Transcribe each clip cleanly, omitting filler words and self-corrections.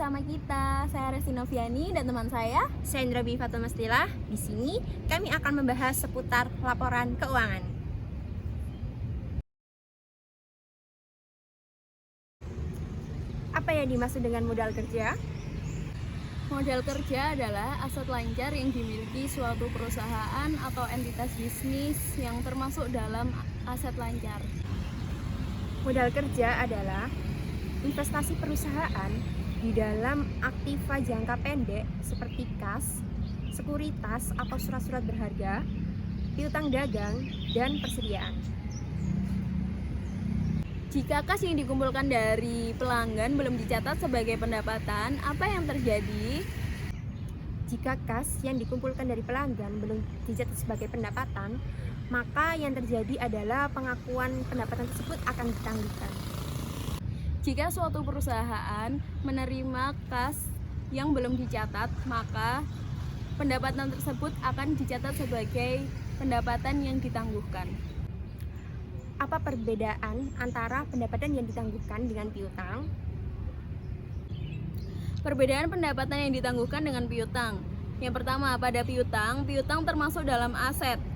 bersama kita. Saya Resti Noviani dan teman saya Sandra B. Fatul Mastila. Di sini kami akan membahas seputar laporan keuangan. Apa yang dimaksud dengan modal kerja? Modal kerja adalah aset lancar yang dimiliki suatu perusahaan atau entitas bisnis yang termasuk dalam aset lancar. Modal kerja adalah investasi perusahaan di dalam aktiva jangka pendek seperti kas, sekuritas atau surat-surat berharga, piutang dagang, dan persediaan. Jika kas yang dikumpulkan dari pelanggan belum dicatat sebagai pendapatan, apa yang terjadi? Jika kas yang dikumpulkan dari pelanggan belum dicatat sebagai pendapatan, maka yang terjadi adalah pengakuan pendapatan tersebut akan ditangguhkan. Jika suatu perusahaan menerima kas yang belum dicatat, maka pendapatan tersebut akan dicatat sebagai pendapatan yang ditangguhkan. Apa perbedaan antara pendapatan yang ditangguhkan dengan piutang? Perbedaan pendapatan yang ditangguhkan dengan piutang. Yang pertama, pada piutang termasuk dalam aset.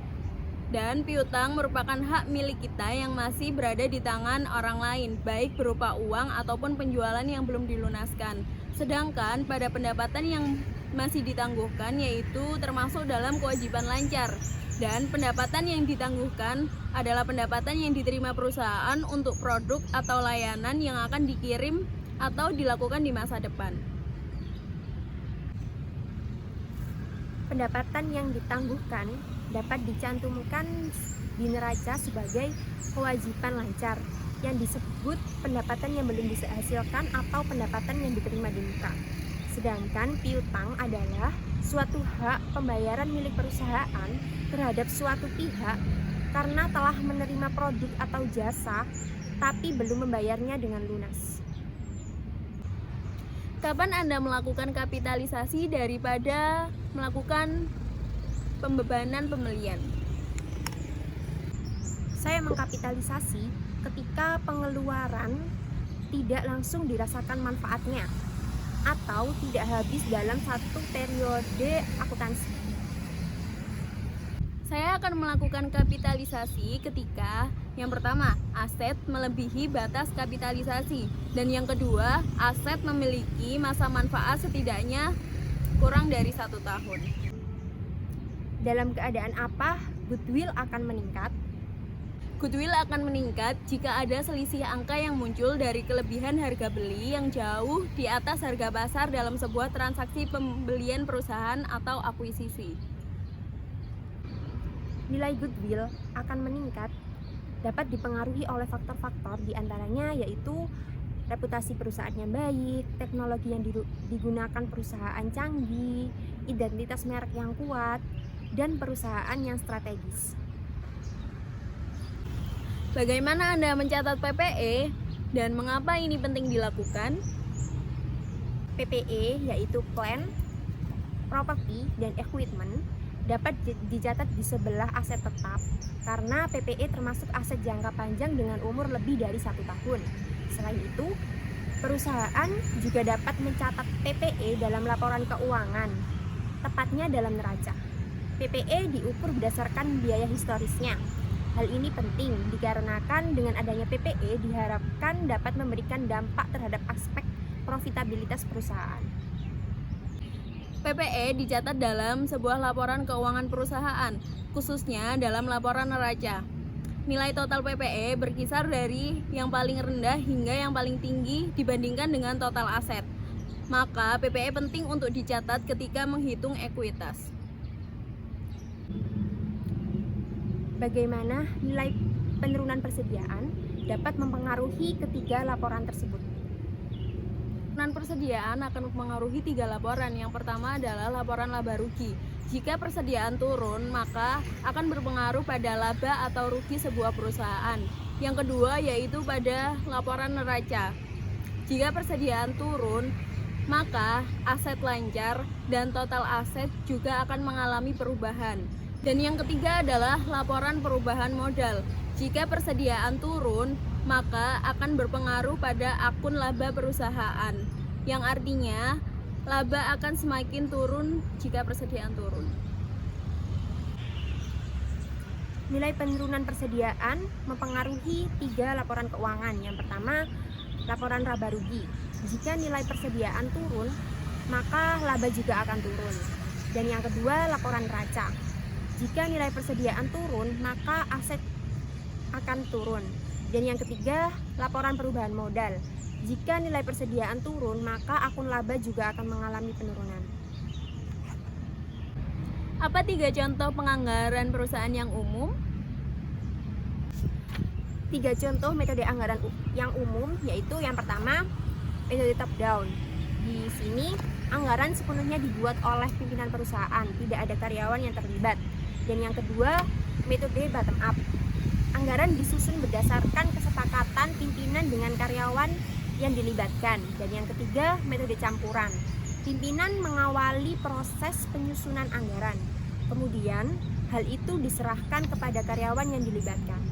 Dan piutang merupakan hak milik kita yang masih berada di tangan orang lain, baik berupa uang ataupun penjualan yang belum dilunaskan. Sedangkan pada pendapatan yang masih ditangguhkan yaitu termasuk dalam kewajiban lancar. Dan pendapatan yang ditangguhkan adalah pendapatan yang diterima perusahaan untuk produk atau layanan yang akan dikirim atau dilakukan di masa depan. Pendapatan yang ditangguhkan dapat dicantumkan di neraca sebagai kewajiban lancar yang disebut pendapatan yang belum dihasilkan atau pendapatan yang diterima di muka. Sedangkan piutang adalah suatu hak pembayaran milik perusahaan terhadap suatu pihak karena telah menerima produk atau jasa tapi belum membayarnya dengan lunas. Kapan Anda melakukan kapitalisasi daripada melakukan pembebanan pembelian? Saya mengkapitalisasi ketika pengeluaran tidak langsung dirasakan manfaatnya atau tidak habis dalam satu periode akuntansi. Saya akan melakukan kapitalisasi ketika yang pertama, aset melebihi batas kapitalisasi, dan yang kedua, aset memiliki masa manfaat setidaknya kurang dari 1 tahun. Dalam keadaan apa goodwill akan meningkat? Goodwill akan meningkat jika ada selisih angka yang muncul dari kelebihan harga beli yang jauh di atas harga pasar dalam sebuah transaksi pembelian perusahaan atau akuisisi. Nilai goodwill akan meningkat dapat dipengaruhi oleh faktor-faktor diantaranya yaitu reputasi perusahaan yang baik, teknologi yang digunakan perusahaan canggih, identitas merek yang kuat, dan perusahaan yang strategis. Bagaimana Anda mencatat PPE dan mengapa ini penting dilakukan? PPE yaitu Plant, Property, dan Equipment dapat dicatat di sebelah aset tetap karena PPE termasuk aset jangka panjang dengan umur lebih dari 1 tahun. Selain itu, perusahaan juga dapat mencatat PPE dalam laporan keuangan, tepatnya dalam neraca. PPE diukur berdasarkan biaya historisnya. Hal ini penting dikarenakan dengan adanya PPE diharapkan dapat memberikan dampak terhadap aspek profitabilitas perusahaan. PPE dicatat dalam sebuah laporan keuangan perusahaan, khususnya dalam laporan neraca. Nilai total PPE berkisar dari yang paling rendah hingga yang paling tinggi dibandingkan dengan total aset. Maka PPE penting untuk dicatat ketika menghitung ekuitas. Bagaimana nilai penurunan persediaan dapat mempengaruhi ketiga laporan tersebut? Penurunan persediaan akan mempengaruhi 3 laporan. Yang pertama adalah laporan laba rugi. Jika persediaan turun, maka akan berpengaruh pada laba atau rugi sebuah perusahaan. Yang kedua yaitu pada laporan neraca. Jika persediaan turun, maka aset lancar dan total aset juga akan mengalami perubahan. Dan yang ketiga adalah laporan perubahan modal. Jika persediaan turun, maka akan berpengaruh pada akun laba perusahaan. yang artinya laba akan semakin turun jika persediaan turun. Nilai penurunan persediaan mempengaruhi 3 laporan keuangan. Yang pertama, laporan laba rugi. Jika nilai persediaan turun, maka laba juga akan turun. Dan yang kedua, laporan neraca. Jika nilai persediaan turun, maka aset akan turun. Dan yang ketiga, laporan perubahan modal. Jika nilai persediaan turun, maka akun laba juga akan mengalami penurunan. Apa 3 contoh penganggaran perusahaan yang umum? 3 contoh metode anggaran yang umum yaitu yang pertama, metode top down. Di sini anggaran sepenuhnya dibuat oleh pimpinan perusahaan, tidak ada karyawan yang terlibat. Dan yang kedua, metode bottom up. Anggaran disusun berdasarkan kesepakatan pimpinan dengan karyawan yang dilibatkan. Dan yang ketiga, metode campuran. Pimpinan mengawali proses penyusunan anggaran. Kemudian, hal itu diserahkan kepada karyawan yang dilibatkan.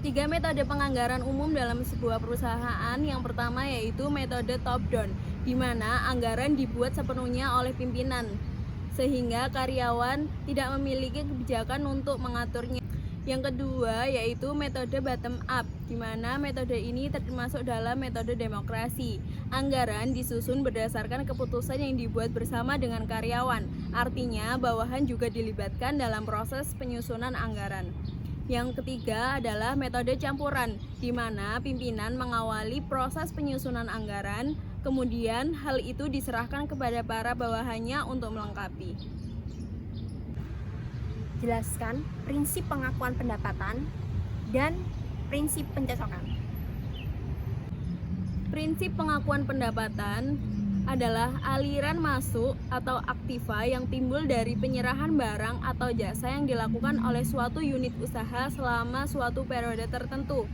3 metode penganggaran umum dalam sebuah perusahaan. Yang pertama yaitu metode top down, di mana anggaran dibuat sepenuhnya oleh pimpinan, sehingga karyawan tidak memiliki kebijakan untuk mengaturnya. Yang kedua yaitu metode bottom up, di mana metode ini termasuk dalam metode demokrasi. Anggaran disusun berdasarkan keputusan yang dibuat bersama dengan karyawan, artinya bawahan juga dilibatkan dalam proses penyusunan anggaran. Yang ketiga adalah metode campuran, di mana pimpinan mengawali proses penyusunan anggaran, kemudian hal itu diserahkan kepada para bawahannya untuk melengkapi. Jelaskan prinsip pengakuan pendapatan dan prinsip pencocokan. Prinsip pengakuan pendapatan adalah aliran masuk atau aktiva yang timbul dari penyerahan barang atau jasa yang dilakukan oleh suatu unit usaha selama suatu periode tertentu.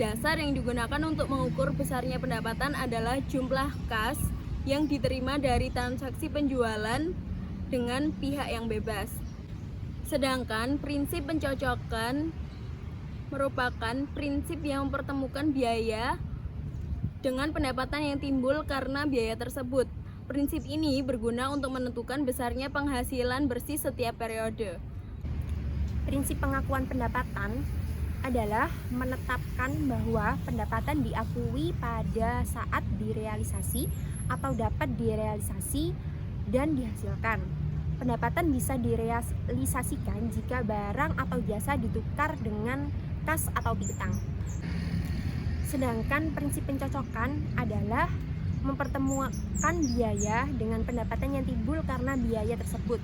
Dasar yang digunakan untuk mengukur besarnya pendapatan adalah jumlah kas yang diterima dari transaksi penjualan dengan pihak yang bebas. Sedangkan prinsip pencocokan merupakan prinsip yang mempertemukan biaya dengan pendapatan yang timbul karena biaya tersebut. Prinsip ini berguna untuk menentukan besarnya penghasilan bersih setiap periode. Prinsip pengakuan pendapatan adalah menetapkan bahwa pendapatan diakui pada saat direalisasi atau dapat direalisasi dan dihasilkan. Pendapatan bisa direalisasikan jika barang atau jasa ditukar dengan kas atau piutang. Sedangkan prinsip pencocokan adalah mempertemukan biaya dengan pendapatan yang timbul karena biaya tersebut.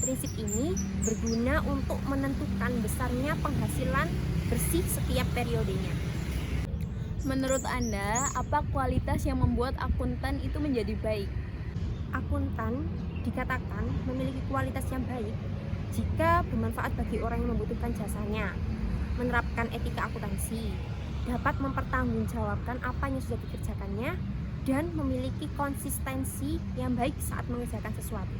Prinsip ini berguna untuk menentukan besarnya penghasilan bersih setiap periodenya. Menurut Anda, apa kualitas yang membuat akuntan itu menjadi baik? Akuntan dikatakan memiliki kualitas yang baik jika bermanfaat bagi orang yang membutuhkan jasanya, menerapkan etika akuntansi, dapat mempertanggungjawabkan apa yang sudah dikerjakannya, dan memiliki konsistensi yang baik saat mengerjakan sesuatu.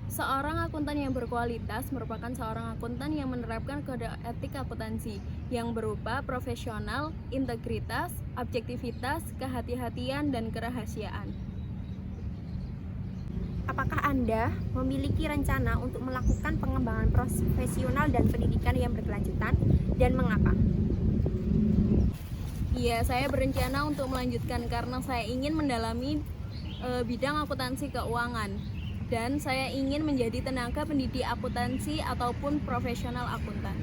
Seorang akuntan yang berkualitas merupakan seorang akuntan yang menerapkan kode etik akuntansi yang berupa profesional, integritas, objektivitas, kehati-hatian, dan kerahasiaan. Apakah Anda memiliki rencana untuk melakukan pengembangan profesional dan pendidikan yang berkelanjutan, dan mengapa? Iya, saya berencana untuk melanjutkan karena saya ingin mendalami bidang akuntansi keuangan, dan saya ingin menjadi tenaga pendidik akuntansi ataupun profesional akuntan.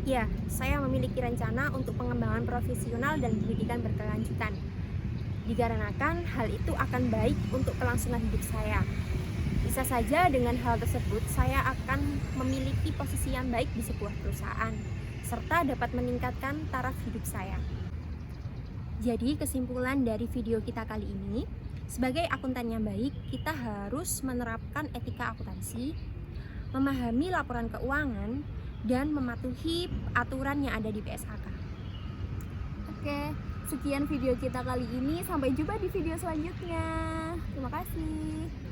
Ya, saya memiliki rencana untuk pengembangan profesional dan pendidikan berkelanjutan. Dikarenakan hal itu akan baik untuk kelangsungan hidup saya. Bisa saja dengan hal tersebut saya akan memiliki posisi yang baik di sebuah perusahaan, serta dapat meningkatkan taraf hidup saya. Jadi kesimpulan dari video kita kali ini, sebagai akuntan yang baik, kita harus menerapkan etika akuntansi, memahami laporan keuangan, dan mematuhi aturan yang ada di PSAK. Oke, sekian video kita kali ini. Sampai jumpa di video selanjutnya. Terima kasih.